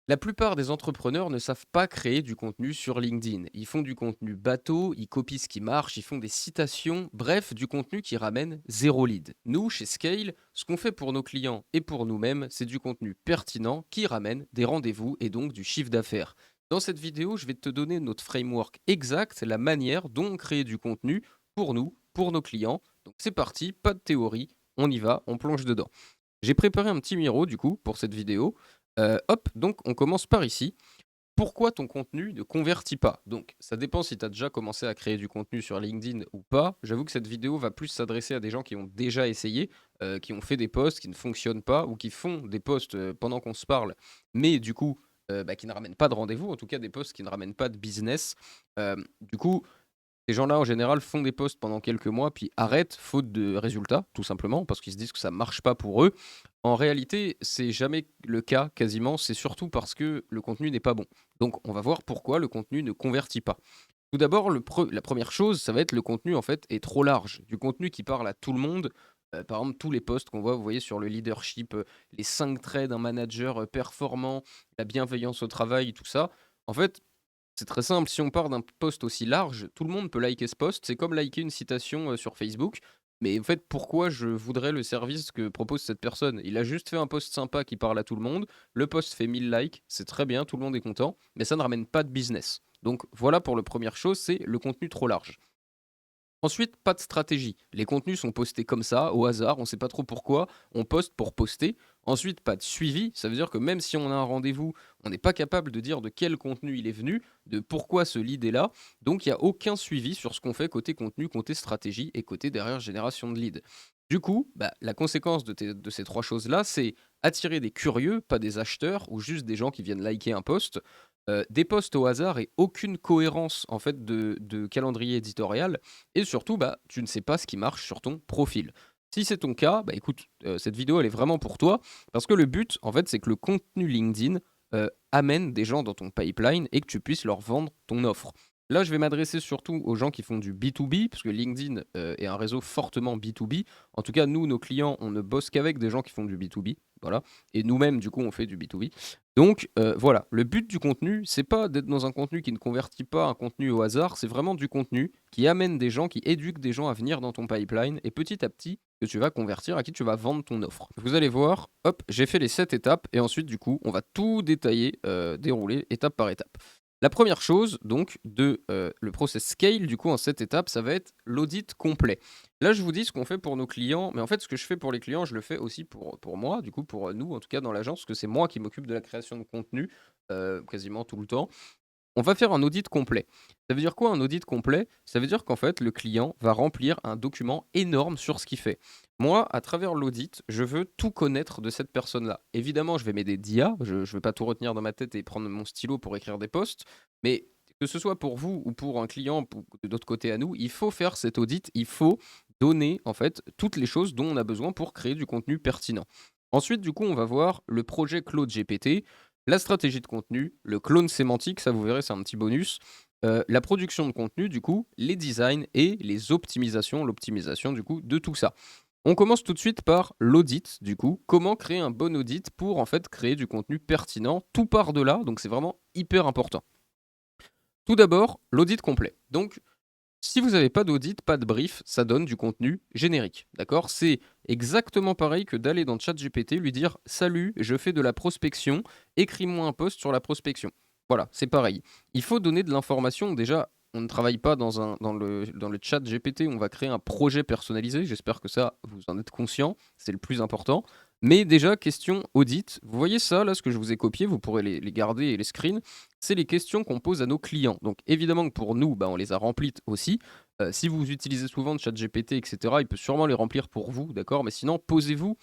La plupart des entrepreneurs ne savent pas créer du contenu sur LinkedIn. Ils font du contenu bateau, ils copient ce qui marche, ils font des citations, bref, du contenu qui ramène zéro lead. Nous, chez Scale, ce qu'on fait pour nos clients et pour nous-mêmes, c'est du contenu pertinent qui ramène des rendez-vous et donc du chiffre d'affaires. Dans cette vidéo, je vais te donner notre framework exact, la manière dont on crée du contenu pour nous, pour nos clients. Donc c'est parti, pas de théorie, on y va, on plonge dedans. J'ai préparé un petit miro du coup pour cette vidéo. Hop, donc on commence par ici. Pourquoi ton contenu ne convertit pas? Donc ça dépend si tu as déjà commencé à créer du contenu sur LinkedIn ou pas. J'avoue que cette vidéo va plus s'adresser à des gens qui ont déjà essayé, qui ont fait des posts qui ne fonctionnent pas ou qui font des posts, pendant qu'on se parle, mais du coup, qui ne ramènent pas de rendez-vous, en tout cas des posts qui ne ramènent pas de business. Du coup, ces gens-là, en général, font des posts pendant quelques mois, puis arrêtent faute de résultats, tout simplement, parce qu'ils se disent que ça marche pas pour eux. En réalité, c'est jamais le cas, quasiment. C'est surtout parce que le contenu n'est pas bon. Donc, on va voir pourquoi le contenu ne convertit pas. Tout d'abord, la première chose, ça va être le contenu, en fait, est trop large. Du contenu qui parle à tout le monde. Par exemple, tous les posts qu'on voit, vous voyez, sur le leadership, les 5 traits d'un manager performant, la bienveillance au travail, tout ça. En fait, c'est très simple, si on part d'un post aussi large, tout le monde peut liker ce post. C'est comme liker une citation sur Facebook. Mais en fait, pourquoi je voudrais le service que propose cette personne? Il a juste fait un post sympa qui parle à tout le monde. Le post fait 1000 likes, c'est très bien, tout le monde est content, mais ça ne ramène pas de business. Donc voilà pour la première chose, c'est le contenu trop large. Ensuite, pas de stratégie. Les contenus sont postés comme ça, au hasard, on ne sait pas trop pourquoi, on poste pour poster. Ensuite, pas de suivi, ça veut dire que même si on a un rendez-vous, on n'est pas capable de dire de quel contenu il est venu, de pourquoi ce lead est là. Donc il n'y a aucun suivi sur ce qu'on fait côté contenu, côté stratégie et côté derrière génération de leads. Du coup, la conséquence de ces trois choses-là, c'est attirer des curieux, pas des acheteurs ou juste des gens qui viennent liker un post. Des posts au hasard et aucune cohérence en fait de calendrier éditorial et surtout, tu ne sais pas ce qui marche sur ton profil. Si c'est ton cas, écoute, cette vidéo elle est vraiment pour toi parce que le but en fait c'est que le contenu LinkedIn amène des gens dans ton pipeline et que tu puisses leur vendre ton offre. Là, je vais m'adresser surtout aux gens qui font du B2B, parce que LinkedIn est un réseau fortement B2B. En tout cas, nous, nos clients, on ne bosse qu'avec des gens qui font du B2B. Voilà. Et nous-mêmes, du coup, on fait du B2B. Donc voilà, le but du contenu, c'est pas d'être dans un contenu qui ne convertit pas un contenu au hasard, c'est vraiment du contenu qui amène des gens, qui éduque des gens à venir dans ton pipeline et petit à petit que tu vas convertir, à qui tu vas vendre ton offre. Vous allez voir, hop, j'ai fait les 7 étapes et ensuite du coup, on va tout détailler, dérouler étape par étape. La première chose donc de le process scale du coup en 7 étapes, ça va être l'audit complet. Là, je vous dis ce qu'on fait pour nos clients, mais en fait, ce que je fais pour les clients, je le fais aussi pour moi, du coup, pour nous, en tout cas dans l'agence, parce que c'est moi qui m'occupe de la création de contenu quasiment tout le temps. On va faire un audit complet. Ça veut dire quoi un audit complet? Ça veut dire qu'en fait, le client va remplir un document énorme sur ce qu'il fait. Moi, à travers l'audit, je veux tout connaître de cette personne-là. Évidemment, je vais m'aider d'IA, je ne vais pas tout retenir dans ma tête et prendre mon stylo pour écrire des posts, mais que ce soit pour vous ou pour un client de l'autre côté à nous, il faut faire cet audit, il faut donner en fait toutes les choses dont on a besoin pour créer du contenu pertinent. Ensuite, du coup, on va voir le projet Claude GPT, la stratégie de contenu, le clone sémantique, ça vous verrez, c'est un petit bonus. La production de contenu, du coup, les designs et les optimisations, l'optimisation, du coup, de tout ça. On commence tout de suite par l'audit, du coup. Comment créer un bon audit pour, en fait, créer du contenu pertinent. Tout part de là, donc c'est vraiment hyper important. Tout d'abord, l'audit complet. Donc, si vous n'avez pas d'audit, pas de brief, ça donne du contenu générique. D'accord? C'est exactement pareil que d'aller dans ChatGPT, lui dire Salut, je fais de la prospection, écris-moi un post sur la prospection. Voilà, c'est pareil. Il faut donner de l'information. Déjà, on ne travaille pas dans le chat GPT, on va créer un projet personnalisé. J'espère que ça, vous en êtes conscient. C'est le plus important. Mais déjà, question audit. Vous voyez ça, là, ce que je vous ai copié, vous pourrez les garder et les screens. C'est les questions qu'on pose à nos clients. Donc évidemment que pour nous, on les a remplies aussi. Si vous utilisez souvent ChatGPT, etc., il peut sûrement les remplir pour vous, d'accord? Mais sinon, posez-vous.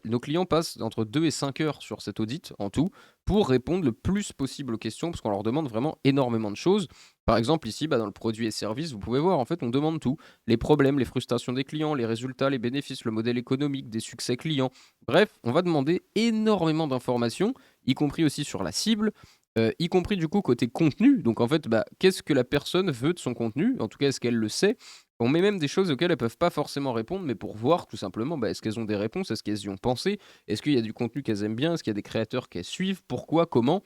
Nos clients passent entre 2 et 5 heures sur cet audit en tout pour répondre le plus possible aux questions parce qu'on leur demande vraiment énormément de choses. Par exemple, ici, dans le produit et service, vous pouvez voir, en fait, on demande tout. Les problèmes, les frustrations des clients, les résultats, les bénéfices, le modèle économique, des succès clients. Bref, on va demander énormément d'informations, y compris aussi sur la cible, y compris du coup côté contenu. Donc en fait, qu'est-ce que la personne veut de son contenu? En tout cas, est-ce qu'elle le sait? On met même des choses auxquelles elles peuvent pas forcément répondre, mais pour voir tout simplement, bah, est-ce qu'elles ont des réponses? Est-ce qu'elles y ont pensé? Est-ce qu'il y a du contenu qu'elles aiment bien? Est-ce qu'il y a des créateurs qu'elles suivent? Pourquoi? Comment?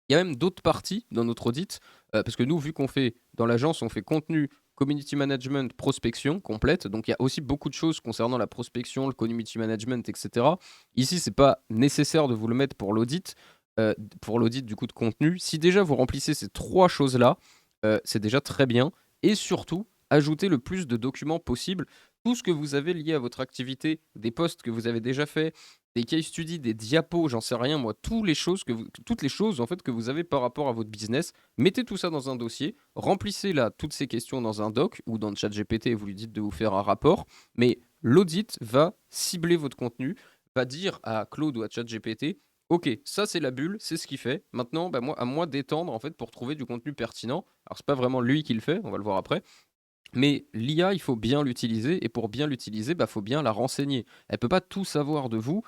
Il y a même d'autres parties dans notre audit, parce que nous, vu qu'on fait dans l'agence, on fait contenu, community management, prospection complète, donc il y a aussi beaucoup de choses concernant la prospection, le community management, et cetera. Ici, c'est pas nécessaire de vous le mettre pour l'audit du coup de contenu. Si déjà vous remplissez ces 3 choses-là, c'est déjà très bien et surtout, ajoutez le plus de documents possible. Tout ce que vous avez lié à votre activité, des posts que vous avez déjà faits, des case studies, des diapos, j'en sais rien moi, toutes les choses en fait que vous avez par rapport à votre business, mettez tout ça dans un dossier, remplissez là toutes ces questions dans un doc ou dans le chat GPT et vous lui dites de vous faire un rapport, mais l'audit va cibler votre contenu, va dire à Claude ou à chat GPT, ok, ça c'est la bulle, c'est ce qu'il fait, maintenant bah, à moi d'étendre en fait pour trouver du contenu pertinent, alors c'est pas vraiment lui qui le fait, on va le voir après, mais l'IA, il faut bien l'utiliser et pour bien l'utiliser, bah, faut bien la renseigner. Elle peut pas tout savoir de vous.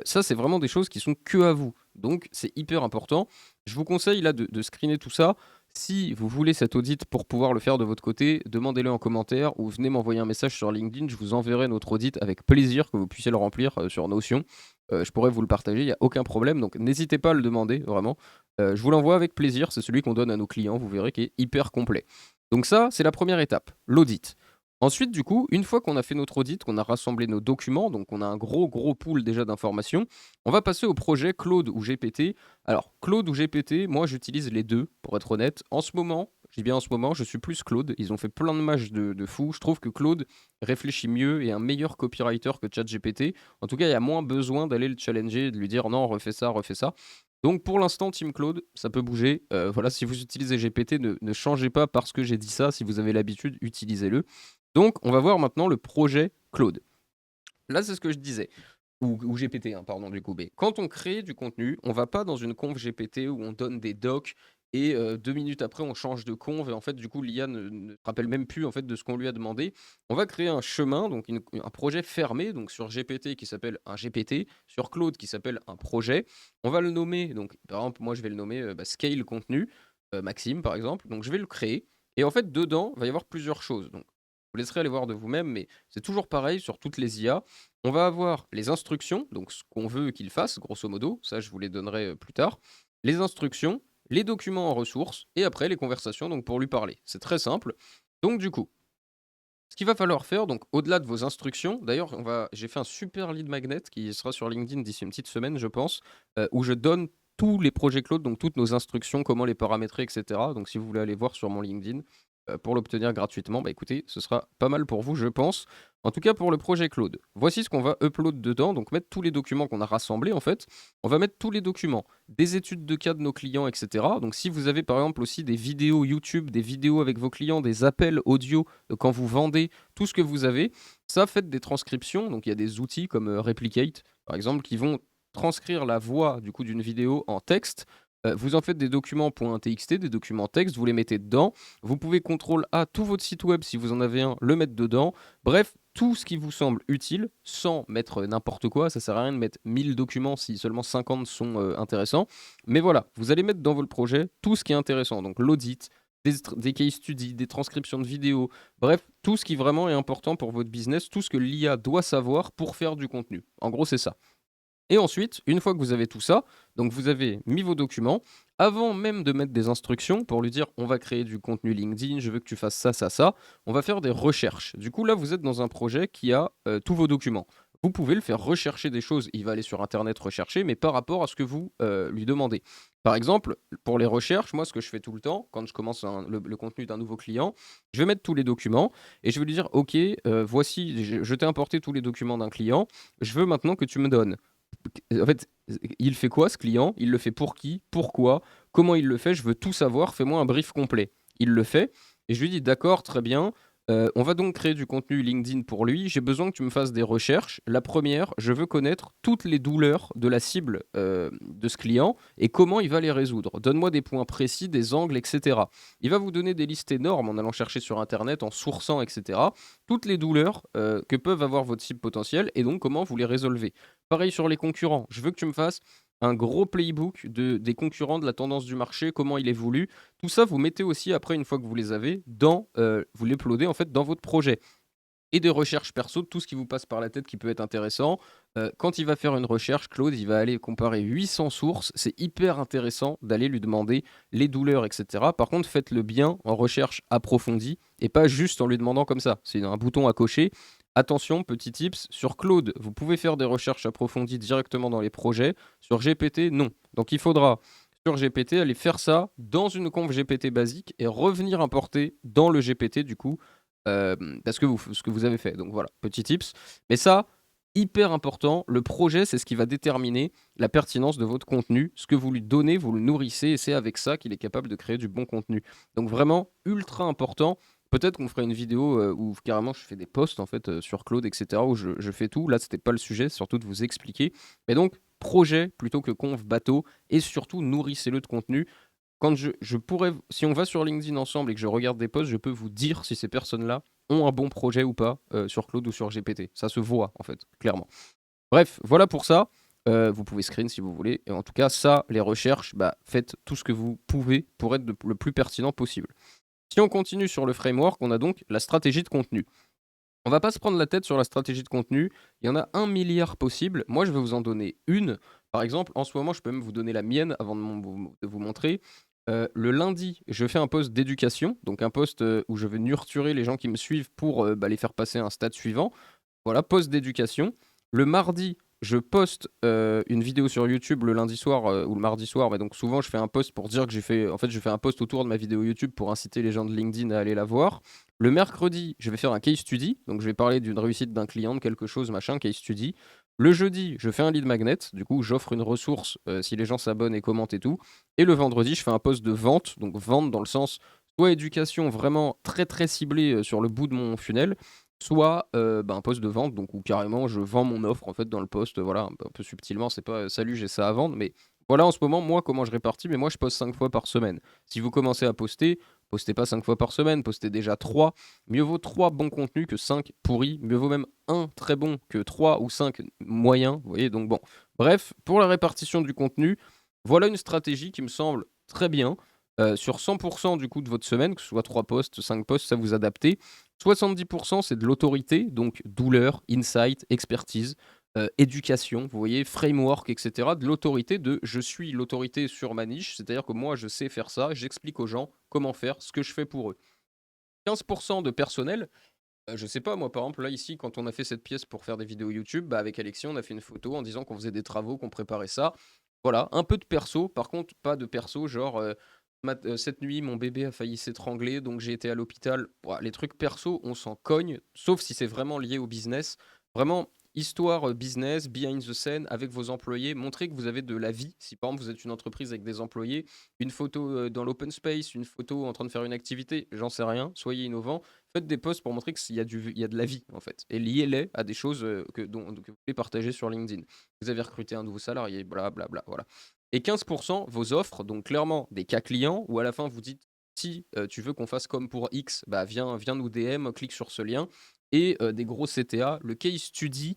Ça, c'est vraiment des choses qui sont que à vous. Donc, c'est hyper important. Je vous conseille là de screener tout ça. Si vous voulez cet audit pour pouvoir le faire de votre côté, demandez-le en commentaire ou venez m'envoyer un message sur LinkedIn. Je vous enverrai notre audit avec plaisir que vous puissiez le remplir sur Notion. Je pourrais vous le partager, il n'y a aucun problème. Donc, n'hésitez pas à le demander, vraiment. Je vous l'envoie avec plaisir. C'est celui qu'on donne à nos clients. Vous verrez qui est hyper complet. Donc ça, c'est la première étape, l'audit. Ensuite, du coup, une fois qu'on a fait notre audit, qu'on a rassemblé nos documents, donc on a un gros pool déjà d'informations, on va passer au projet Claude ou GPT. Alors, Claude ou GPT, moi j'utilise les deux, pour être honnête. En ce moment, je dis bien en ce moment, je suis plus Claude. Ils ont fait plein de matchs de fou. Je trouve que Claude réfléchit mieux et est un meilleur copywriter que ChatGPT. En tout cas, il y a moins besoin d'aller le challenger et de lui dire non, refais ça, refais ça. Donc pour l'instant, Team Claude, ça peut bouger. Voilà, si vous utilisez GPT, ne changez pas parce que j'ai dit ça. Si vous avez l'habitude, utilisez-le. Donc on va voir maintenant le projet Claude. Là, c'est ce que je disais. Ou GPT, hein, pardon, du coup. Mais quand on crée du contenu, on va pas dans une conf GPT où on donne des docs et 2 minutes après, on change de conf et en fait, du coup, l'IA ne se rappelle même plus en fait de ce qu'on lui a demandé. On va créer un chemin, donc un projet fermé, donc sur GPT qui s'appelle un GPT, sur Claude qui s'appelle un projet. On va le nommer, donc par exemple, moi je vais le nommer Scale Contenu, Maxime par exemple. Donc je vais le créer et en fait, dedans, il va y avoir plusieurs choses. Donc, je vous laisserai aller voir de vous-même, mais c'est toujours pareil sur toutes les IA. On va avoir les instructions, donc ce qu'on veut qu'il fasse, grosso modo, ça je vous les donnerai plus tard. Les instructions, les documents en ressources, et après les conversations donc pour lui parler. C'est très simple. Donc du coup, ce qu'il va falloir faire, donc au-delà de vos instructions, d'ailleurs, j'ai fait un super lead magnet qui sera sur LinkedIn d'ici une petite semaine, je pense, où je donne tous les projets Claude, donc toutes nos instructions, comment les paramétrer, etc. Donc si vous voulez aller voir sur mon LinkedIn pour l'obtenir gratuitement, bah écoutez, ce sera pas mal pour vous, je pense. En tout cas pour le projet Claude. Voici ce qu'on va upload dedans, donc mettre tous les documents qu'on a rassemblés en fait. On va mettre tous les documents, des études de cas de nos clients, etc. Donc si vous avez par exemple aussi des vidéos YouTube, des vidéos avec vos clients, des appels audio quand vous vendez, tout ce que vous avez, ça faites des transcriptions. Donc il y a des outils comme Replicate par exemple qui vont transcrire la voix du coup d'une vidéo en texte. Vous en faites des documents .txt, des documents texte, vous les mettez dedans. Vous pouvez CTRL A tout votre site web si vous en avez un, le mettre dedans. Bref, tout ce qui vous semble utile, sans mettre n'importe quoi. Ça sert à rien de mettre 1000 documents si seulement 50 sont intéressants. Mais voilà, vous allez mettre dans votre projet tout ce qui est intéressant. Donc l'audit, des case studies, des transcriptions de vidéos, bref, tout ce qui vraiment est important pour votre business, tout ce que l'IA doit savoir pour faire du contenu. En gros, c'est ça. Et ensuite, une fois que vous avez tout ça, donc vous avez mis vos documents, avant même de mettre des instructions pour lui dire on va créer du contenu LinkedIn, je veux que tu fasses ça, ça, ça, on va faire des recherches. Du coup, là, vous êtes dans un projet qui a tous vos documents. Vous pouvez le faire rechercher des choses, il va aller sur Internet rechercher, mais par rapport à ce que vous lui demandez. Par exemple, pour les recherches, moi, ce que je fais tout le temps, quand je commence le contenu d'un nouveau client, je vais mettre tous les documents et je vais lui dire, OK, voici, je t'ai importé tous les documents d'un client, je veux maintenant que tu me donnes en fait, il fait quoi ce client? Il le fait pour qui? Pourquoi? Comment il le fait? Je veux tout savoir, fais-moi un brief complet. Il le fait et je lui dis d'accord, très bien. On va donc créer du contenu LinkedIn pour lui. J'ai besoin que tu me fasses des recherches. La première, je veux connaître toutes les douleurs de la cible de ce client et comment il va les résoudre. Donne-moi des points précis, des angles, etc. Il va vous donner des listes énormes en allant chercher sur Internet, en sourçant, etc. Toutes les douleurs que peuvent avoir votre cible potentielle et donc comment vous les résolvez. Pareil sur les concurrents. Je veux que tu me fasses un gros playbook des concurrents, de la tendance du marché, comment il évolue. Tout ça, vous mettez aussi après, une fois que vous les avez, vous l'uploadez en fait dans votre projet. Et des recherches perso, de tout ce qui vous passe par la tête qui peut être intéressant. Quand il va faire une recherche, Claude, il va aller comparer 800 sources. C'est hyper intéressant d'aller lui demander les douleurs, etc. Par contre, faites-le bien en recherche approfondie et pas juste en lui demandant comme ça. C'est un bouton à cocher. Attention, petit tips, sur Claude, vous pouvez faire des recherches approfondies directement dans les projets. Sur GPT, non. Donc il faudra, sur GPT, aller faire ça dans une conf GPT basique et revenir importer dans le GPT, du coup, parce que ce que vous avez fait. Donc voilà, petit tips. Mais ça, hyper important, le projet, c'est ce qui va déterminer la pertinence de votre contenu. Ce que vous lui donnez, vous le nourrissez, et c'est avec ça qu'il est capable de créer du bon contenu. Donc vraiment, ultra important. Peut-être qu'on ferait une vidéo où carrément je fais des posts en fait sur Claude, etc. où je fais tout. Là, c'était pas le sujet, surtout de vous expliquer. Mais donc, projet plutôt que conf bateau, et surtout nourrissez-le de contenu. Quand je pourrais, si on va sur LinkedIn ensemble et que je regarde des posts, je peux vous dire si ces personnes-là ont un bon projet ou pas sur Claude ou sur GPT. Ça se voit en fait, clairement. Bref, voilà pour ça. Vous pouvez screen si vous voulez. Et en tout cas, ça, les recherches, bah, faites tout ce que vous pouvez pour être le plus pertinent possible. Si on continue sur le framework, on a donc la stratégie de contenu. On va pas se prendre la tête sur la stratégie de contenu. Il y en a 1 milliard possible. Moi, je vais vous en donner une. Par exemple, en ce moment, je peux même vous donner la mienne avant de vous montrer. Le lundi, je fais un post d'éducation, donc un post où je vais nurturer les gens qui me suivent pour les faire passer à un stade suivant. Voilà, post d'éducation. Le mardi, je poste une vidéo sur YouTube le lundi soir ou le mardi soir. Mais donc souvent, je fais un post pour dire que j'ai fait. En fait, je fais un post autour de ma vidéo YouTube pour inciter les gens de LinkedIn à aller la voir. Le mercredi, je vais faire un case study. Donc, je vais parler d'une réussite d'un client, de quelque chose, machin, case study. Le jeudi, je fais un lead magnet. Du coup, j'offre une ressource si les gens s'abonnent et commentent et tout. Et le vendredi, je fais un post de vente. Donc, vente dans le sens soit éducation vraiment très très ciblée sur le bout de mon funnel, soit un post de vente, donc où carrément je vends mon offre en fait dans le post, voilà, un peu subtilement, c'est pas salut, j'ai ça à vendre, mais voilà en ce moment, moi, comment je répartis, mais moi je poste 5 fois par semaine. Si vous commencez à poster, postez pas 5 fois par semaine, postez déjà 3. Mieux vaut 3 bons contenus que 5 pourris, mieux vaut même un très bon que 3 ou 5 moyens, vous voyez, donc bon. Bref, pour la répartition du contenu, voilà une stratégie qui me semble très bien. Sur 100% du coup de votre semaine, que ce soit 3 posts, 5 posts, ça vous adaptez. 70% c'est de l'autorité, donc douleur, insight, expertise, éducation, vous voyez, framework, etc. De l'autorité, de je suis l'autorité sur ma niche, c'est-à-dire que moi je sais faire ça, j'explique aux gens comment faire ce que je fais pour eux. 15% de personnel, je sais pas, moi par exemple, là ici, quand on a fait cette pièce pour faire des vidéos YouTube, bah, avec Alexis, on a fait une photo en disant qu'on faisait des travaux, qu'on préparait ça. Voilà, un peu de perso, par contre, pas de perso, genre cette nuit, mon bébé a failli s'étrangler, donc j'ai été à l'hôpital. Ouah, les trucs perso, on s'en cogne, sauf si c'est vraiment lié au business. Vraiment, histoire business, behind the scene, avec vos employés, montrez que vous avez de la vie. Si par exemple vous êtes une entreprise avec des employés, une photo dans l'open space, une photo en train de faire une activité, j'en sais rien, soyez innovants. Faites des posts pour montrer qu'il y a, il y a de la vie en fait. Et liez-les à des choses que vous voulez partager sur LinkedIn. Vous avez recruté un nouveau salarié, blablabla, voilà. Et 15%, vos offres, donc clairement des cas clients, où à la fin vous dites si tu veux qu'on fasse comme pour X, bah viens nous DM, clique sur ce lien. Et des gros CTA, le case study.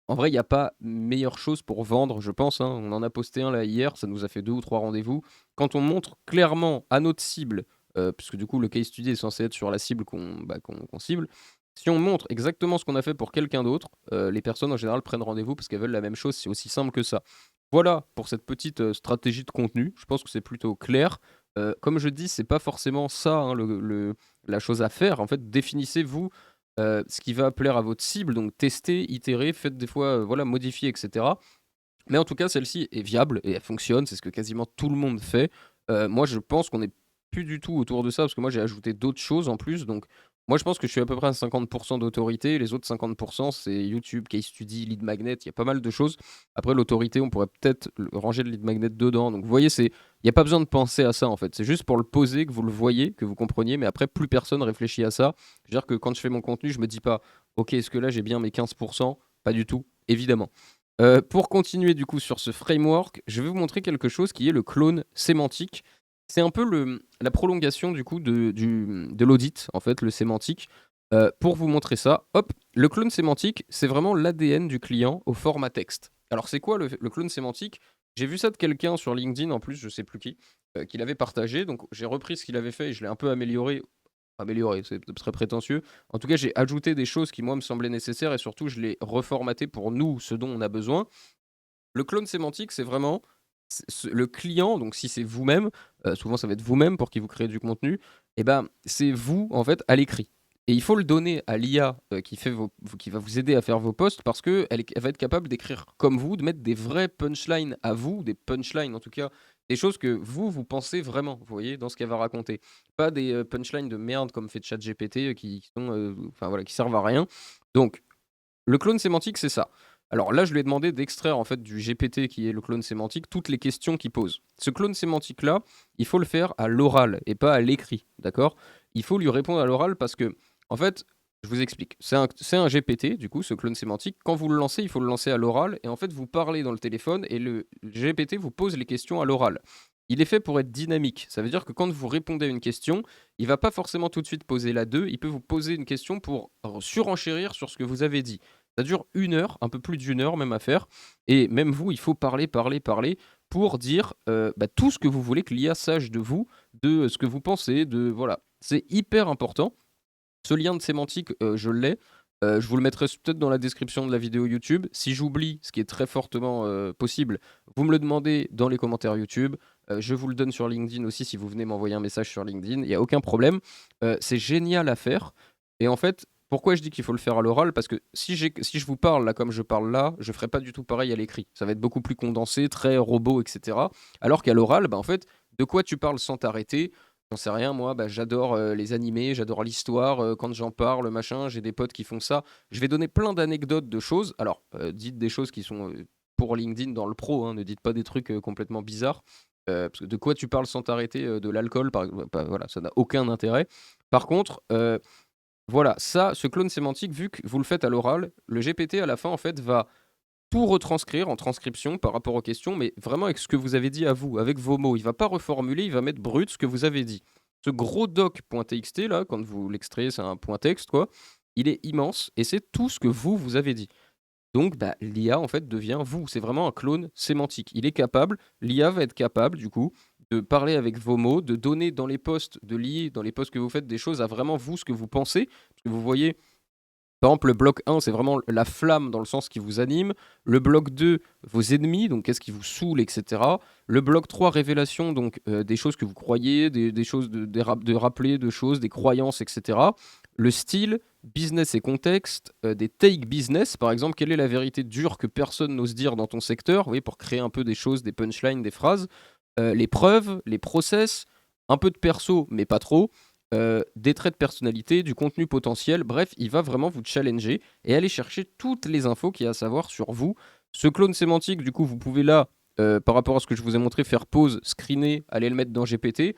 En vrai, il n'y a pas meilleure chose pour vendre, je pense, hein. On en a posté un là hier, ça nous a fait 2 ou 3 rendez-vous. Quand on montre clairement à notre cible, puisque du coup le case study est censé être sur la cible qu'on cible, si on montre exactement ce qu'on a fait pour quelqu'un d'autre, les personnes en général prennent rendez-vous parce qu'elles veulent la même chose, c'est aussi simple que ça. Voilà pour cette petite stratégie de contenu, je pense que c'est plutôt clair. Comme je dis, c'est pas forcément ça hein, la chose à faire. En fait, définissez-vous ce qui va plaire à votre cible, donc testez, itérez, faites des fois, voilà, modifier, etc. Mais en tout cas, celle-ci est viable et elle fonctionne, c'est ce que quasiment tout le monde fait. Moi, je pense qu'on n'est plus du tout autour de ça, parce que moi, j'ai ajouté d'autres choses en plus. Donc, moi, je pense que je suis à peu près à 50% d'autorité. Les autres 50%, c'est YouTube, Case Study, Lead Magnet. Il y a pas mal de choses. Après, l'autorité, on pourrait peut-être ranger le Lead Magnet dedans. Donc, vous voyez, il n'y a pas besoin de penser à ça, en fait. C'est juste pour le poser, que vous le voyez, que vous compreniez. Mais après, plus personne réfléchit à ça. C'est-à-dire que quand je fais mon contenu, je me dis pas, OK, est-ce que là, j'ai bien mes 15%? Pas du tout, évidemment. Pour continuer du coup sur ce framework, je vais vous montrer quelque chose qui est le clone sémantique. C'est un peu la prolongation du coup de l'audit, en fait, le sémantique. Pour vous montrer ça, hop, le clone sémantique, c'est vraiment l'ADN du client au format texte. Alors c'est quoi le clone sémantique? J'ai vu ça de quelqu'un sur LinkedIn, en plus, je sais plus qui, qui l'avait partagé. Donc, j'ai repris ce qu'il avait fait et je l'ai un peu amélioré. Amélioré, c'est très prétentieux. En tout cas, j'ai ajouté des choses qui, moi, me semblaient nécessaires et surtout, je l'ai reformaté pour nous, ce dont on a besoin. Le clone sémantique, c'est vraiment le client, donc si c'est vous-même, souvent ça va être vous-même pour qui vous créez du contenu, et ben c'est vous en fait à l'écrit. Et il faut le donner à l'IA qui va vous aider à faire vos posts parce qu'elle va être capable d'écrire comme vous, de mettre des vrais punchlines à vous, des punchlines en tout cas, des choses que vous pensez vraiment, vous voyez, dans ce qu'elle va raconter. Pas des punchlines de merde comme fait ChatGPT qui sont, enfin voilà, qui servent à rien. Donc le clone sémantique, c'est ça. Alors là, je lui ai demandé d'extraire en fait du GPT qui est le clone sémantique toutes les questions qu'il pose. Ce clone sémantique là, il faut le faire à l'oral et pas à l'écrit, d'accord? Il faut lui répondre à l'oral parce que en fait, je vous explique. C'est un GPT du coup, ce clone sémantique. Quand vous le lancez, il faut le lancer à l'oral et en fait, vous parlez dans le téléphone et le GPT vous pose les questions à l'oral. Il est fait pour être dynamique. Ça veut dire que quand vous répondez à une question, il va pas forcément tout de suite poser la 2. Il peut vous poser une question pour surenchérir sur ce que vous avez dit. Ça dure 1 heure, un peu plus d'1 heure même à faire. Et même vous, il faut parler, parler, parler pour dire tout ce que vous voulez que l'IA sache de vous, de ce que vous pensez, de voilà. C'est hyper important. Ce lien de sémantique, je l'ai. Je vous le mettrai peut-être dans la description de la vidéo YouTube. Si j'oublie, ce qui est très fortement possible, vous me le demandez dans les commentaires YouTube. Je vous le donne sur LinkedIn aussi si vous venez m'envoyer un message sur LinkedIn. Il n'y a aucun problème. C'est génial à faire. Et en fait, pourquoi je dis qu'il faut le faire à l'oral? Parce que si je vous parle là comme je parle là, je ne ferai pas du tout pareil à l'écrit. Ça va être beaucoup plus condensé, très robot, etc. Alors qu'à l'oral, bah, en fait, de quoi tu parles sans t'arrêter? J'en sais rien, moi, bah, j'adore les animés, j'adore l'histoire. Quand j'en parle, machin, j'ai des potes qui font ça. Je vais donner plein d'anecdotes de choses. Alors, dites des choses qui sont pour LinkedIn dans le pro, hein, ne dites pas des trucs complètement bizarres. Parce que de quoi tu parles sans t'arrêter? De l'alcool, par exemple, bah, voilà, ça n'a aucun intérêt. Par contre, voilà, ça, ce clone sémantique, vu que vous le faites à l'oral, le GPT à la fin, en fait, va tout retranscrire en transcription par rapport aux questions, mais vraiment avec ce que vous avez dit à vous, avec vos mots. Il va pas reformuler, il va mettre brut ce que vous avez dit. Ce gros doc.txt là, quand vous l'extrayez, c'est un point texte quoi. Il est immense et c'est tout ce que vous avez dit. Donc bah, l'IA en fait devient vous. C'est vraiment un clone sémantique. Il est capable, l'IA va être capable du coup de parler avec vos mots, de donner dans les posts, de lier dans les posts que vous faites des choses à vraiment vous ce que vous pensez. Parce que vous voyez, par exemple, le bloc 1, c'est vraiment la flamme dans le sens qui vous anime. Le bloc 2, vos ennemis, donc qu'est-ce qui vous saoule, etc. Le bloc 3, révélation, donc des choses que vous croyez, des choses de rappeler de choses, des croyances, etc. Le style, business et contexte, des take business, par exemple, quelle est la vérité dure que personne n'ose dire dans ton secteur, vous voyez, pour créer un peu des choses, des punchlines, des phrases. Les preuves, les process, un peu de perso, mais pas trop. Des traits de personnalité, du contenu potentiel, bref, il va vraiment vous challenger et aller chercher toutes les infos qu'il y a à savoir sur vous. Ce clone sémantique, du coup, vous pouvez là, par rapport à ce que je vous ai montré, faire pause, screener, aller le mettre dans GPT.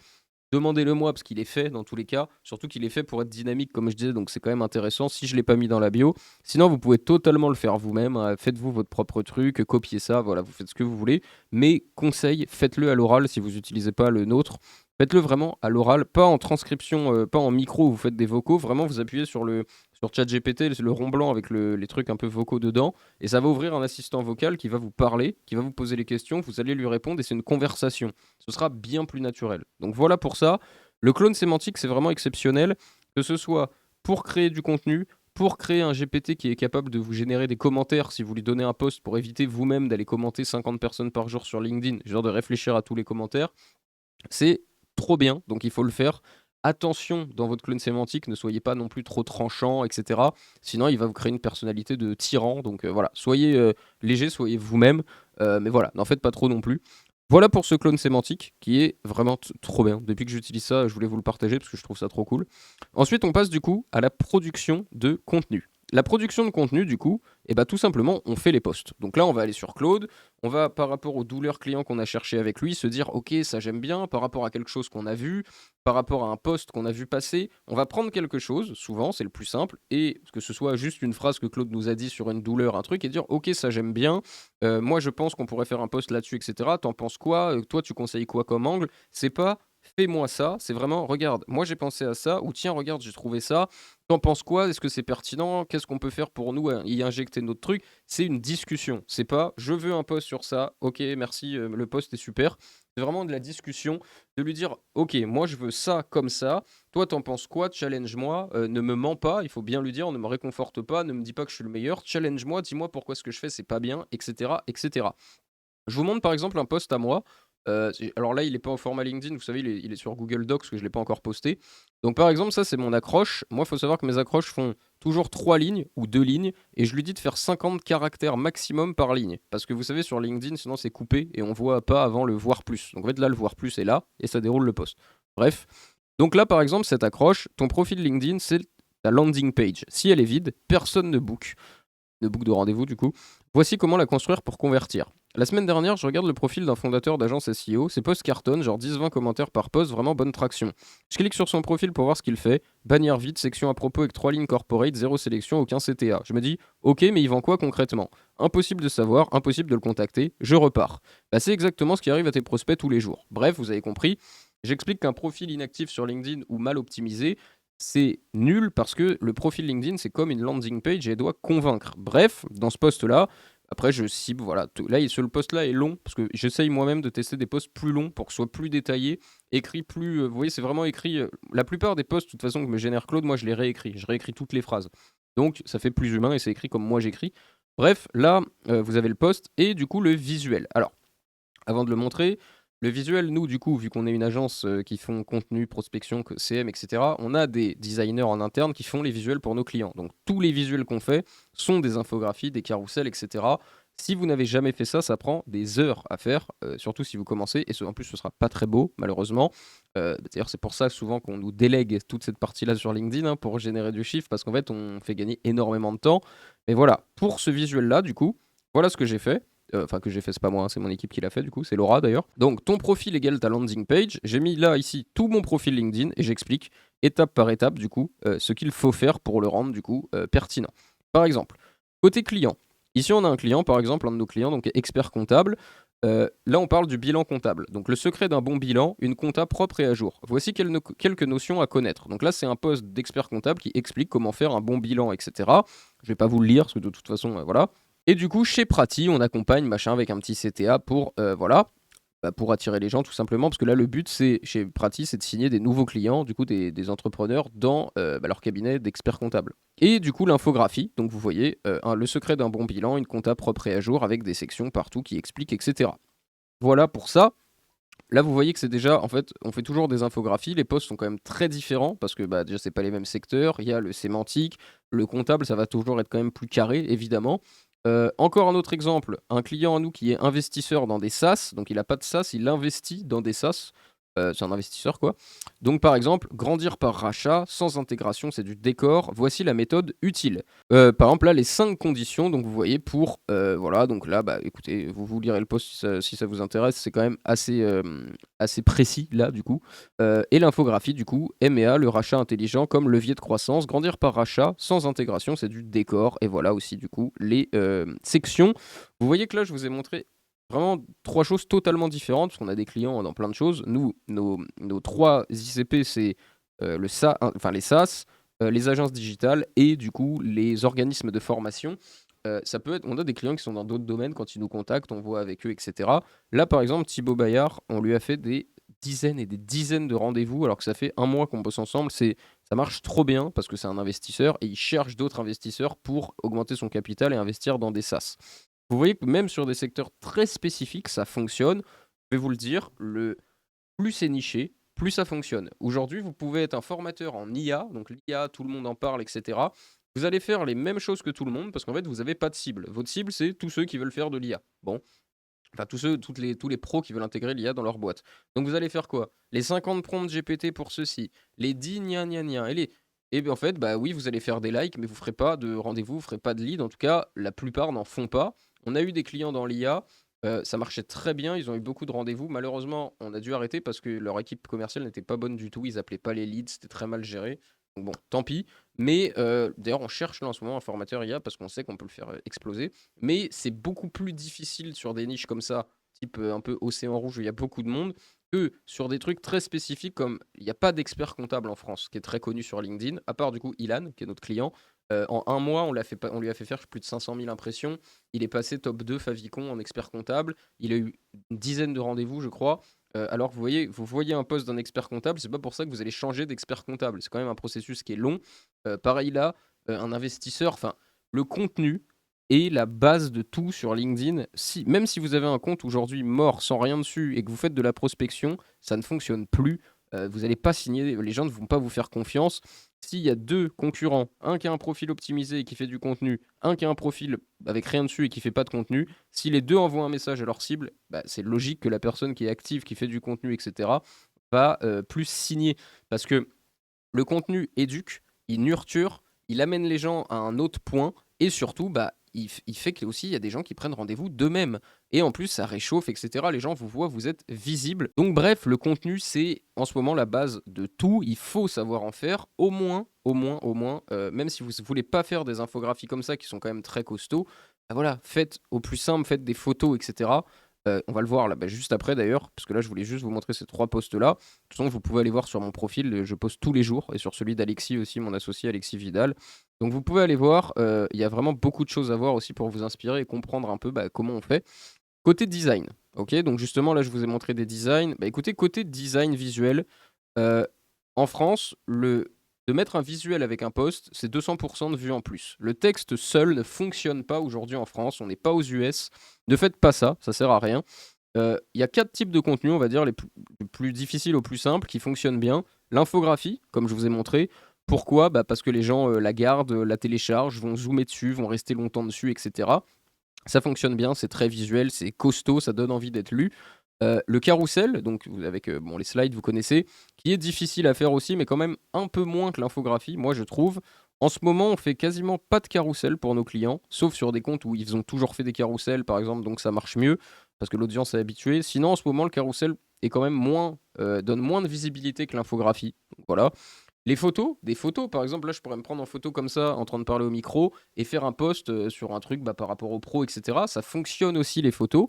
Demandez-le moi parce qu'il est fait dans tous les cas, surtout qu'il est fait pour être dynamique comme je disais, donc c'est quand même intéressant si je ne l'ai pas mis dans la bio. Sinon, vous pouvez totalement le faire vous-même, hein. Faites-vous votre propre truc, copiez ça, voilà, vous faites ce que vous voulez. Mais conseil, faites-le à l'oral si vous n'utilisez pas le nôtre. Faites-le vraiment à l'oral, pas en transcription, pas en micro où vous faites des vocaux. Vraiment, vous appuyez sur ChatGPT, le rond blanc avec les trucs un peu vocaux dedans, et ça va ouvrir un assistant vocal qui va vous parler, qui va vous poser les questions, vous allez lui répondre, et c'est une conversation. Ce sera bien plus naturel. Donc voilà pour ça. Le clone sémantique, c'est vraiment exceptionnel, que ce soit pour créer du contenu, pour créer un GPT qui est capable de vous générer des commentaires si vous lui donnez un post pour éviter vous-même d'aller commenter 50 personnes par jour sur LinkedIn, genre de réfléchir à tous les commentaires. C'est trop bien, donc il faut le faire. Attention dans votre clone sémantique, ne soyez pas non plus trop tranchant, etc. Sinon, il va vous créer une personnalité de tyran. Donc voilà, soyez léger, soyez vous-même. Mais voilà, n'en faites pas trop non plus. Voilà pour ce clone sémantique qui est vraiment trop bien. Depuis que j'utilise ça, je voulais vous le partager parce que je trouve ça trop cool. Ensuite, on passe du coup à la production de contenu. La production de contenu, du coup, tout simplement, on fait les posts. Donc là, on va aller sur Claude, on va, par rapport aux douleurs clients qu'on a cherché avec lui, se dire, ok, ça j'aime bien, par rapport à quelque chose qu'on a vu, par rapport à un post qu'on a vu passer, on va prendre quelque chose, souvent, c'est le plus simple, et que ce soit juste une phrase que Claude nous a dit sur une douleur, un truc, et dire, ok, ça j'aime bien, moi je pense qu'on pourrait faire un post là-dessus, etc. T'en penses quoi? Toi, tu conseilles quoi comme angle? C'est pas fais-moi ça, c'est vraiment, regarde, moi j'ai pensé à ça, ou tiens, regarde, j'ai trouvé ça, t'en penses quoi? Est-ce que c'est pertinent? Qu'est-ce qu'on peut faire pour nous y injecter notre truc? C'est une discussion, c'est pas je veux un post sur ça, ok, merci, le post est super. C'est vraiment de la discussion, de lui dire, ok, moi je veux ça comme ça, toi t'en penses quoi? Challenge-moi, ne me mens pas, il faut bien lui dire, ne me réconforte pas, ne me dis pas que je suis le meilleur, challenge-moi, dis-moi pourquoi ce que je fais c'est pas bien, etc., etc. Je vous montre par exemple un post à moi. Alors là, il est pas au format LinkedIn, vous savez, il est sur Google Docs parce que je l'ai pas encore posté. Donc par exemple, ça c'est mon accroche. Moi, il faut savoir que mes accroches font toujours 3 lignes ou 2 lignes et je lui dis de faire 50 caractères maximum par ligne. Parce que vous savez, sur LinkedIn, sinon c'est coupé et on voit pas avant le voir plus. Donc en fait, là, le voir plus est là et ça déroule le post. Bref. Donc là, par exemple, cette accroche, ton profil LinkedIn, c'est ta landing page. Si elle est vide, personne ne book de boucle de rendez-vous du coup. Voici comment la construire pour convertir. La semaine dernière, je regarde le profil d'un fondateur d'agence SEO. Ses posts cartonnent, genre 10-20 commentaires par post, vraiment bonne traction. Je clique sur son profil pour voir ce qu'il fait. Bannière vide, section à propos avec 3 lignes corporate, 0 sélection, aucun CTA. Je me dis, ok, mais il vend quoi concrètement? Impossible de savoir, impossible de le contacter, je repars. Bah, c'est exactement ce qui arrive à tes prospects tous les jours. Bref, vous avez compris. J'explique qu'un profil inactif sur LinkedIn ou mal optimisé, c'est nul parce que le profil LinkedIn, c'est comme une landing page et elle doit convaincre. Bref, dans ce post-là, après je cible, voilà. Là, ce post-là est long parce que j'essaye moi-même de tester des posts plus longs pour que ce soit plus détaillé, écrit plus. Vous voyez, c'est vraiment écrit. La plupart des posts, de toute façon, que me génère Claude, moi je les réécris. Je réécris toutes les phrases. Donc ça fait plus humain et c'est écrit comme moi j'écris. Bref, là, vous avez le post et du coup le visuel. Alors, avant de le montrer, le visuel, nous, du coup, vu qu'on est une agence qui font contenu, prospection, CM, etc., on a des designers en interne qui font les visuels pour nos clients. Donc, tous les visuels qu'on fait sont des infographies, des carousels, etc. Si vous n'avez jamais fait ça, ça prend des heures à faire, surtout si vous commencez. Et en plus, ce sera pas très beau, malheureusement. D'ailleurs, c'est pour ça souvent qu'on nous délègue toute cette partie-là sur LinkedIn pour générer du chiffre, parce qu'en fait, on fait gagner énormément de temps. Mais voilà, pour ce visuel-là, du coup, voilà ce que j'ai fait. Enfin, que j'ai fait, c'est pas moi, hein, c'est mon équipe qui l'a fait, du coup, c'est Laura d'ailleurs. Donc, ton profil égale ta landing page. J'ai mis là, ici, tout mon profil LinkedIn et j'explique étape par étape, du coup, ce qu'il faut faire pour le rendre, du coup, pertinent. Par exemple, côté client. Ici, on a un client, par exemple, un de nos clients, donc expert comptable. Là, on parle du bilan comptable. Donc, le secret d'un bon bilan, une compta propre et à jour. Voici quelques notions à connaître. Donc là, c'est un poste d'expert comptable qui explique comment faire un bon bilan, etc. Je vais pas vous le lire, parce que de toute façon, voilà. Et du coup, chez Prati, on accompagne machin avec un petit CTA pour, voilà, pour attirer les gens tout simplement. Parce que là, le but, c'est chez Prati, c'est de signer des nouveaux clients, du coup, des entrepreneurs dans leur cabinet d'experts comptables. Et du coup, l'infographie, donc vous voyez, le secret d'un bon bilan, une compta propre et à jour avec des sections partout qui expliquent, etc. Voilà pour ça. Là, vous voyez que c'est déjà, en fait, on fait toujours des infographies. Les posts sont quand même très différents parce que déjà, c'est pas les mêmes secteurs. Il y a le sémantique, le comptable, ça va toujours être quand même plus carré, évidemment. Encore un autre exemple, un client à nous qui est investisseur dans des SaaS, donc il n'a pas de SaaS, il investit dans des SaaS. C'est un investisseur quoi. Donc par exemple, grandir par rachat, sans intégration, c'est du décor. Voici la méthode utile. Par exemple là, les 5 conditions, donc vous voyez pour, voilà, donc là, écoutez, vous lirez le post si ça vous intéresse, c'est quand même assez précis là du coup. Et l'infographie du coup, M&A, le rachat intelligent comme levier de croissance, grandir par rachat, sans intégration, c'est du décor. Et voilà aussi du coup les sections. Vous voyez que là, je vous ai montré vraiment 3 choses totalement différentes, parce qu'on a des clients dans plein de choses. Nous, nos 3 ICP, c'est les SaaS, les agences digitales et du coup les organismes de formation. Ça peut être, on a des clients qui sont dans d'autres domaines quand ils nous contactent, on voit avec eux, etc. Là, par exemple, Thibaut Bayard, on lui a fait des dizaines et des dizaines de rendez-vous alors que ça fait un mois qu'on bosse ensemble. Ça marche trop bien parce que c'est un investisseur et il cherche d'autres investisseurs pour augmenter son capital et investir dans des SaaS. Vous voyez que même sur des secteurs très spécifiques, ça fonctionne. Je vais vous le dire, plus c'est niché, plus ça fonctionne. Aujourd'hui, vous pouvez être un formateur en IA, donc l'IA, tout le monde en parle, etc. Vous allez faire les mêmes choses que tout le monde parce qu'en fait, vous n'avez pas de cible. Votre cible, c'est tous ceux qui veulent faire de l'IA. Bon, enfin tous les pros qui veulent intégrer l'IA dans leur boîte. Donc vous allez faire quoi? Les 50 prompts GPT pour ceci, les 10 gna gna gna, et bien en fait, bah oui, vous allez faire des likes, mais vous ferez pas de rendez-vous, vous ferez pas de lead. En tout cas, la plupart n'en font pas. On a eu des clients dans l'IA, ça marchait très bien, ils ont eu beaucoup de rendez-vous. Malheureusement, on a dû arrêter parce que leur équipe commerciale n'était pas bonne du tout. Ils appelaient pas les leads, c'était très mal géré. Donc bon, tant pis. Mais d'ailleurs, on cherche là en ce moment un formateur IA parce qu'on sait qu'on peut le faire exploser. Mais c'est beaucoup plus difficile sur des niches comme ça, type un peu océan rouge où il y a beaucoup de monde, que sur des trucs très spécifiques comme il n'y a pas d'expert comptable en France qui est très connu sur LinkedIn, à part du coup Ilan, qui est notre client. En un mois, on lui a fait faire plus de 500 000 impressions. Il est passé top 2 Favicon en expert comptable. Il a eu une dizaine de rendez-vous, je crois. Alors vous voyez un poste d'un expert comptable, c'est pas pour ça que vous allez changer d'expert comptable. C'est quand même un processus qui est long. Pareil là, un investisseur, enfin, le contenu est la base de tout sur LinkedIn. Même si vous avez un compte aujourd'hui mort sans rien dessus et que vous faites de la prospection, ça ne fonctionne plus. Vous n'allez pas signer, les gens ne vont pas vous faire confiance. S'il y a deux concurrents, un qui a un profil optimisé et qui fait du contenu, un qui a un profil avec rien dessus et qui fait pas de contenu, si les deux envoient un message à leur cible, bah, c'est logique que la personne qui est active, qui fait du contenu, etc., va plus signer. Parce que le contenu éduque, il nurture, il amène les gens à un autre point et surtout, bah, il fait qu'il y a des gens qui prennent rendez-vous d'eux-mêmes. Et en plus, ça réchauffe, etc. Les gens vous voient, vous êtes visible. Donc bref, le contenu, c'est en ce moment la base de tout. Il faut savoir en faire, au moins, même si vous ne voulez pas faire des infographies comme ça, qui sont quand même très costauds, bah voilà, faites au plus simple, faites des photos, etc. On va le voir là, bah, juste après d'ailleurs, parce que là, je voulais juste vous montrer ces trois posts-là. De toute façon, vous pouvez aller voir sur mon profil, je poste tous les jours, et sur celui d'Alexis aussi, mon associé Alexis Vidal. Donc vous pouvez aller voir, il y a vraiment beaucoup de choses à voir aussi pour vous inspirer et comprendre un peu bah, comment on fait. Côté design, ok, donc justement là je vous ai montré des designs. Bah écoutez, côté design visuel, euh, en France, de mettre un visuel avec un post, c'est 200% de vues en plus. Le texte seul ne fonctionne pas aujourd'hui en France, on n'est pas aux US. Ne faites pas ça, ça sert à rien. Il y a 4 types de contenus, on va dire, les plus difficiles aux plus simples, qui fonctionnent bien. L'infographie, comme je vous ai montré. Pourquoi bah parce que les gens la gardent, la téléchargent, vont zoomer dessus, vont rester longtemps dessus, etc. Ça fonctionne bien, c'est très visuel, c'est costaud, ça donne envie d'être lu. Le carrousel, donc avec bon, les slides, vous connaissez, qui est difficile à faire aussi, mais quand même un peu moins que l'infographie, moi je trouve. En ce moment, on fait quasiment pas de carrousel pour nos clients, sauf sur des comptes où ils ont toujours fait des carousels, par exemple, donc ça marche mieux, parce que l'audience est habituée. Sinon, en ce moment, le carrousel est quand même donne moins de visibilité que l'infographie. Donc, voilà. Les photos, des photos, par exemple, là, je pourrais me prendre en photo comme ça, en train de parler au micro, et faire un post sur un truc bah, par rapport au pro, etc. Ça fonctionne aussi, les photos.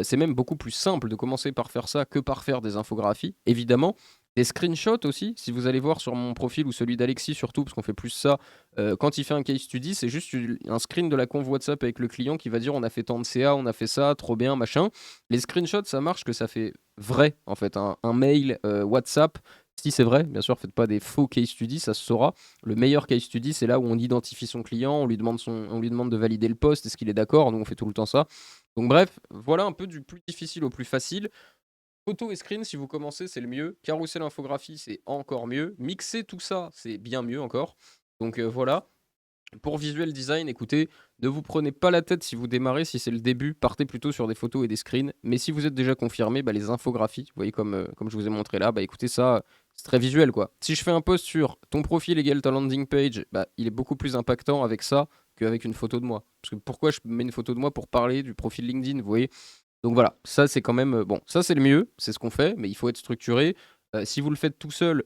C'est même beaucoup plus simple de commencer par faire ça que par faire des infographies, évidemment. Des screenshots aussi, si vous allez voir sur mon profil ou celui d'Alexis surtout, parce qu'on fait plus ça, quand il fait un case study, c'est juste un screen de la conv WhatsApp avec le client qui va dire on a fait tant de CA, on a fait ça, trop bien, machin. Les screenshots, ça marche que ça fait vrai, en fait, un mail WhatsApp. Si c'est vrai, bien sûr, faites pas des faux case studies, ça se saura. Le meilleur case study, c'est là où on identifie son client, on lui demande de valider le poste, est-ce qu'il est d'accord, nous on fait tout le temps ça. Donc bref, voilà un peu du plus difficile au plus facile. Photo et screen, si vous commencez, c'est le mieux. Carousel infographie, c'est encore mieux. Mixer tout ça, c'est bien mieux encore. Donc voilà. Pour visual design, écoutez, ne vous prenez pas la tête si vous démarrez, si c'est le début, partez plutôt sur des photos et des screens. Mais si vous êtes déjà confirmé, bah, les infographies, vous voyez comme je vous ai montré là, bah écoutez ça, c'est très visuel quoi. Si je fais un post sur ton profil égale ta landing page, bah il est beaucoup plus impactant avec ça qu'avec une photo de moi. Parce que pourquoi je mets une photo de moi pour parler du profil LinkedIn, vous voyez? Donc voilà, ça c'est quand même bon, ça c'est le mieux, c'est ce qu'on fait, mais il faut être structuré. Si vous le faites tout seul,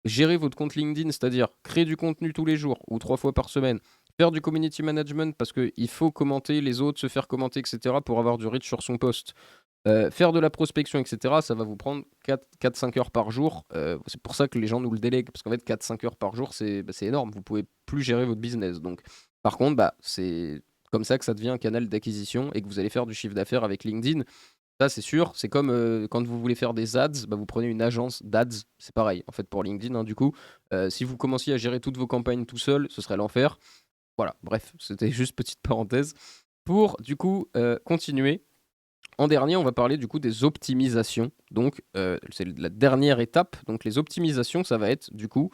gérer votre compte LinkedIn, c'est-à-dire créer du contenu tous les jours ou 3 fois par semaine, faire du community management parce qu'il faut commenter les autres, se faire commenter, etc. pour avoir du reach sur son post. Faire de la prospection, etc., ça va vous prendre 4-5 heures par jour. C'est pour ça que les gens nous le délèguent, parce qu'en fait, 4-5 heures par jour, c'est énorme. Vous pouvez plus gérer votre business. Donc, par contre, bah, c'est comme ça que ça devient un canal d'acquisition et que vous allez faire du chiffre d'affaires avec LinkedIn. Ça, c'est sûr. C'est comme quand vous voulez faire des ads, bah, vous prenez une agence d'ads. C'est pareil, en fait, pour LinkedIn, hein, du coup. Si vous commenciez à gérer toutes vos campagnes tout seul, ce serait l'enfer. Voilà, bref, c'était juste petite parenthèse. Pour, du coup, continuer, en dernier, on va parler du coup des optimisations. Donc, c'est la dernière étape. Donc, les optimisations, ça va être du coup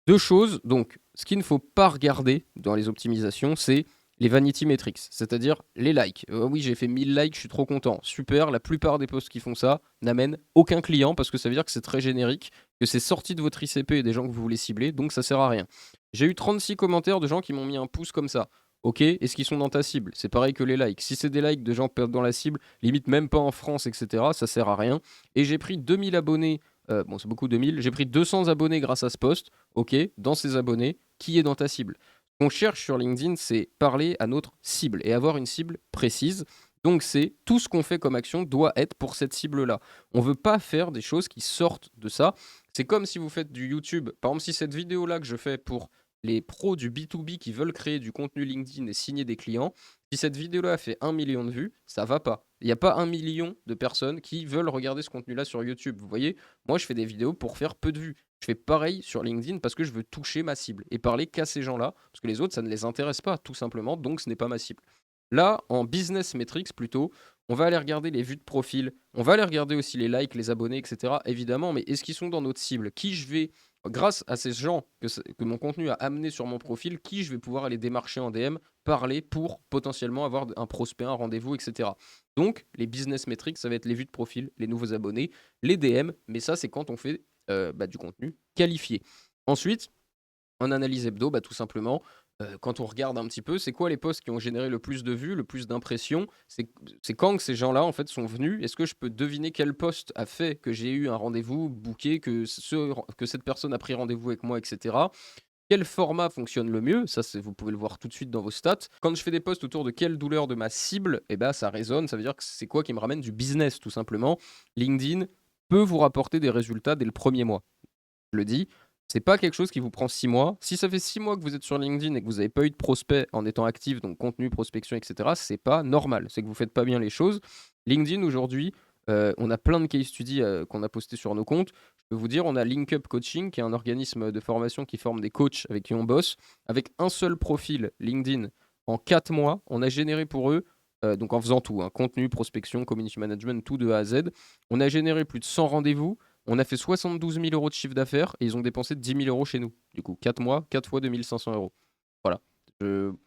deux choses. Donc, ce qu'il ne faut pas regarder dans les optimisations, c'est les vanity metrics, c'est-à-dire les likes. Oui, j'ai fait 1000 likes, je suis trop content. Super, la plupart des posts qui font ça n'amènent aucun client parce que ça veut dire que c'est très générique, que c'est sorti de votre ICP et des gens que vous voulez cibler, donc ça sert à rien. J'ai eu 36 commentaires de gens qui m'ont mis un pouce comme ça. Ok, est-ce qu'ils sont dans ta cible? C'est pareil que les likes. Si c'est des likes de gens perdent dans la cible, limite même pas en France, etc., ça sert à rien. Et j'ai pris 2000 abonnés, bon c'est beaucoup 2000, j'ai pris 200 abonnés grâce à ce post. Ok, dans ces abonnés, qui est dans ta cible? Ce qu'on cherche sur LinkedIn, c'est parler à notre cible et avoir une cible précise. Donc c'est tout ce qu'on fait comme action doit être pour cette cible-là. On veut pas faire des choses qui sortent de ça. C'est comme si vous faites du YouTube. Par exemple, si cette vidéo-là que je fais pour les pros du B2B qui veulent créer du contenu LinkedIn et signer des clients, si cette vidéo-là fait 1 million de vues, ça va pas. Il n'y a pas 1 million de personnes qui veulent regarder ce contenu-là sur YouTube. Vous voyez, moi je fais des vidéos pour faire peu de vues. Je fais pareil sur LinkedIn parce que je veux toucher ma cible et parler qu'à ces gens-là, parce que les autres, ça ne les intéresse pas, tout simplement, donc ce n'est pas ma cible. Là, en business metrics plutôt, on va aller regarder les vues de profil, on va aller regarder aussi les likes, les abonnés, etc. Évidemment, mais est-ce qu'ils sont dans notre cible? Qui je vais, grâce à ces gens que mon contenu a amené sur mon profil, qui je vais pouvoir aller démarcher en DM, parler pour potentiellement avoir un prospect, un rendez-vous, etc. Donc, les business metrics, ça va être les vues de profil, les nouveaux abonnés, les DM, mais ça, c'est quand on fait du contenu qualifié. Ensuite, en analyse hebdo, tout simplement, quand on regarde un petit peu, c'est quoi les posts qui ont généré le plus de vues, le plus d'impressions? C'est quand que ces gens-là, en fait, sont venus? Est-ce que je peux deviner quel post a fait que j'ai eu un rendez-vous booké, que cette personne a pris rendez-vous avec moi, et cetera? Quel format fonctionne le mieux? Ça, vous pouvez le voir tout de suite dans vos stats. Quand je fais des posts autour de quelle douleur de ma cible, eh ben, ça résonne, ça veut dire que c'est quoi qui me ramène du business, tout simplement. LinkedIn peut vous rapporter des résultats dès le premier mois. Je le dis, c'est pas quelque chose qui vous prend 6 mois. Si ça fait 6 mois que vous êtes sur LinkedIn et que vous n'avez pas eu de prospect en étant actif, donc contenu, prospection, etc., c'est pas normal. C'est que vous faites pas bien les choses. LinkedIn aujourd'hui, on a plein de case studies qu'on a postés sur nos comptes. Je peux vous dire, on a LinkUp Coaching, qui est un organisme de formation qui forme des coachs avec qui on bosse. Avec un seul profil LinkedIn, en 4 mois, on a généré pour eux, donc en faisant tout, hein, contenu, prospection, community management, tout de A à Z, on a généré plus de 100 rendez-vous. On a fait 72 000 euros de chiffre d'affaires et ils ont dépensé 10 000 euros chez nous. Du coup, 4 mois, 4 fois 2 500 euros. Voilà. Donc,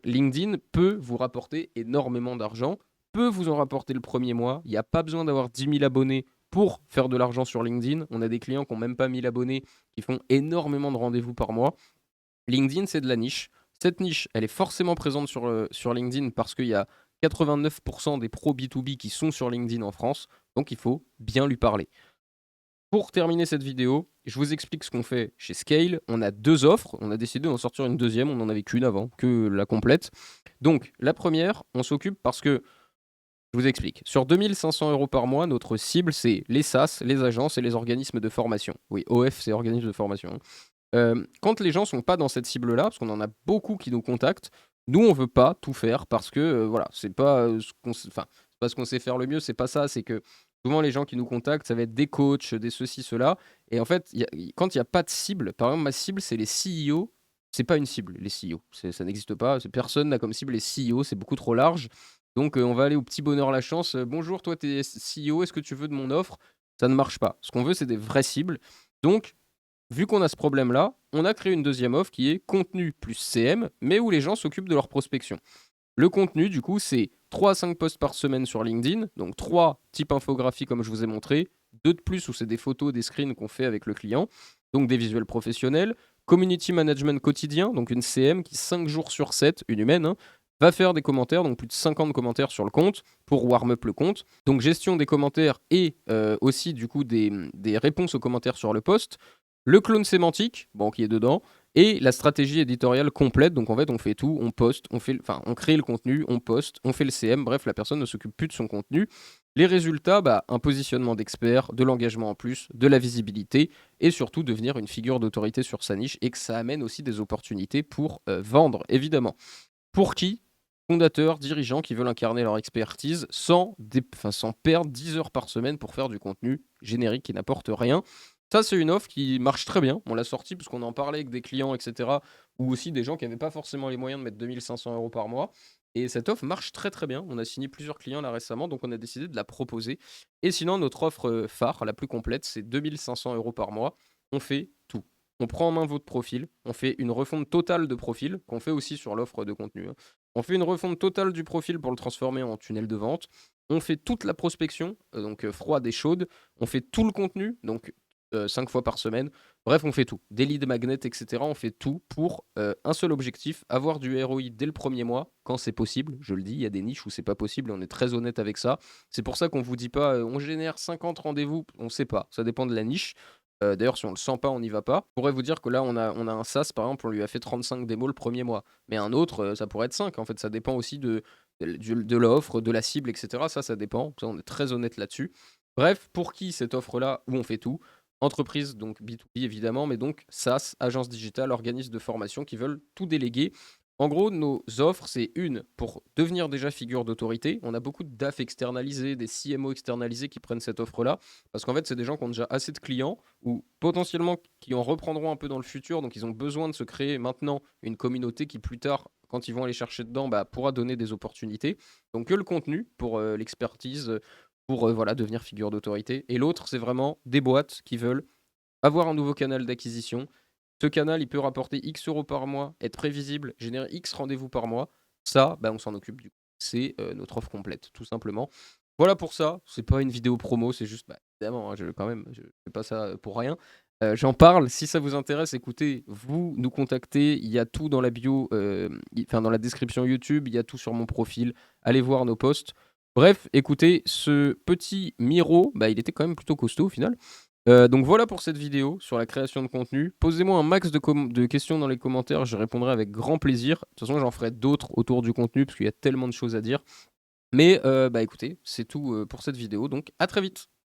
LinkedIn peut vous rapporter énormément d'argent, peut vous en rapporter le premier mois. Il n'y a pas besoin d'avoir 10 000 abonnés pour faire de l'argent sur LinkedIn. On a des clients qui n'ont même pas 1000 abonnés qui font énormément de rendez-vous par mois. LinkedIn, c'est de la niche. Cette niche, elle est forcément présente sur LinkedIn parce qu'il y a 89% des pros B2B qui sont sur LinkedIn en France. Donc, il faut bien lui parler. Pour terminer cette vidéo, je vous explique ce qu'on fait chez Scale. On a 2 offres, on a décidé d'en sortir une deuxième, on n'en avait qu'une avant, que la complète. Donc la première, on s'occupe parce que, je vous explique, sur 2 500 euros par mois, notre cible, c'est les SaaS, les agences et les organismes de formation. Oui, OF, c'est organisme de formation, hein. Quand les gens sont pas dans cette cible-là, parce qu'on en a beaucoup qui nous contactent, nous, on veut pas tout faire parce que, voilà, c'est pas, c'est pas ce qu'on sait faire le mieux, c'est pas ça, c'est que souvent les gens qui nous contactent, ça va être des coachs, des ceci, cela et en fait, quand il y a pas de cible, par exemple, ma cible, c'est les CEO, c'est pas une cible, les CEO, ça n'existe pas, personne n'a comme cible les CEO, c'est beaucoup trop large. Donc on va aller au petit bonheur la chance, «Bonjour, toi, tu es CEO, est-ce que tu veux de mon offre?» Ça ne marche pas. Ce qu'on veut, c'est des vraies cibles. Donc vu qu'on a ce problème-là, on a créé une deuxième offre qui est contenu plus CM, mais où les gens s'occupent de leur prospection. Le contenu, du coup, c'est 3 à 5 posts par semaine sur LinkedIn, donc 3 types infographie comme je vous ai montré, 2 de plus où c'est des photos, des screens qu'on fait avec le client, donc des visuels professionnels, community management quotidien, donc une CM qui 5 jours sur 7, une humaine, hein, va faire des commentaires, donc plus de 50 commentaires sur le compte pour warm up le compte. Donc gestion des commentaires et aussi du coup des réponses aux commentaires sur le post. Le clone sémantique, bon, qui est dedans, et la stratégie éditoriale complète. Donc en fait, on fait tout, on poste, on crée le contenu, on poste, on fait le CM. Bref, la personne ne s'occupe plus de son contenu. Les résultats, un positionnement d'expert, de l'engagement en plus, de la visibilité et surtout devenir une figure d'autorité sur sa niche et que ça amène aussi des opportunités pour vendre, évidemment. Pour qui? Fondateurs, dirigeants qui veulent incarner leur expertise sans perdre 10 heures par semaine pour faire du contenu générique qui n'apporte rien. Ça, c'est une offre qui marche très bien. On l'a sortie parce qu'on en parlait avec des clients, etc. Ou aussi des gens qui n'avaient pas forcément les moyens de mettre 2 500 euros par mois. Et cette offre marche très très bien. On a signé plusieurs clients là récemment, donc on a décidé de la proposer. Et sinon, notre offre phare, la plus complète, c'est 2 500 euros par mois. On fait tout. On prend en main votre profil, on fait une refonte totale de profil, qu'on fait aussi sur l'offre de contenu, hein. On fait une refonte totale du profil pour le transformer en tunnel de vente. On fait toute la prospection, donc froide et chaude. On fait tout le contenu, donc 5 fois par semaine. Bref, on fait tout. Des leads magnets, etc. On fait tout pour un seul objectif, avoir du ROI dès le premier mois, quand c'est possible. Je le dis, il y a des niches où c'est pas possible, on est très honnête avec ça. C'est pour ça qu'on vous dit pas, on génère 50 rendez-vous, on sait pas. Ça dépend de la niche. D'ailleurs, si on le sent pas, on n'y va pas. Je pourrais vous dire que là, on a un SaaS, par exemple, on lui a fait 35 démos le premier mois. Mais un autre, ça pourrait être 5. En fait, ça dépend aussi de l'offre, de la cible, etc. Ça dépend. Ça, on est très honnête là-dessus. Bref, pour qui cette offre-là, où on fait tout? Entreprise, donc B2B évidemment, mais donc SaaS, agence digitale, organismes de formation qui veulent tout déléguer. En gros, nos offres, c'est une pour devenir déjà figure d'autorité. On a beaucoup de DAF externalisés, des CMO externalisés qui prennent cette offre-là, parce qu'en fait, c'est des gens qui ont déjà assez de clients ou potentiellement qui en reprendront un peu dans le futur. Donc, ils ont besoin de se créer maintenant une communauté qui, plus tard, quand ils vont aller chercher dedans, bah, pourra donner des opportunités. Donc, que le contenu pour l'expertise, pour voilà, devenir figure d'autorité. Et l'autre, c'est vraiment des boîtes qui veulent avoir un nouveau canal d'acquisition. Ce canal, il peut rapporter X euros par mois, être prévisible, générer X rendez-vous par mois. Ça, bah, on s'en occupe du coup. C'est notre offre complète, tout simplement. Voilà pour ça. C'est pas une vidéo promo, c'est juste, bah, évidemment, hein, je fais pas ça pour rien. J'en parle. Si ça vous intéresse, écoutez, vous nous contactez. Il y a tout dans la bio, enfin dans la description YouTube. Il y a tout sur mon profil. Allez voir nos posts. Bref, écoutez, ce petit Miro, bah, il était quand même plutôt costaud au final. Donc voilà pour cette vidéo sur la création de contenu. Posez-moi un max de questions dans les commentaires, je répondrai avec grand plaisir. De toute façon, j'en ferai d'autres autour du contenu parce qu'il y a tellement de choses à dire. Mais bah écoutez, c'est tout pour cette vidéo, donc à très vite.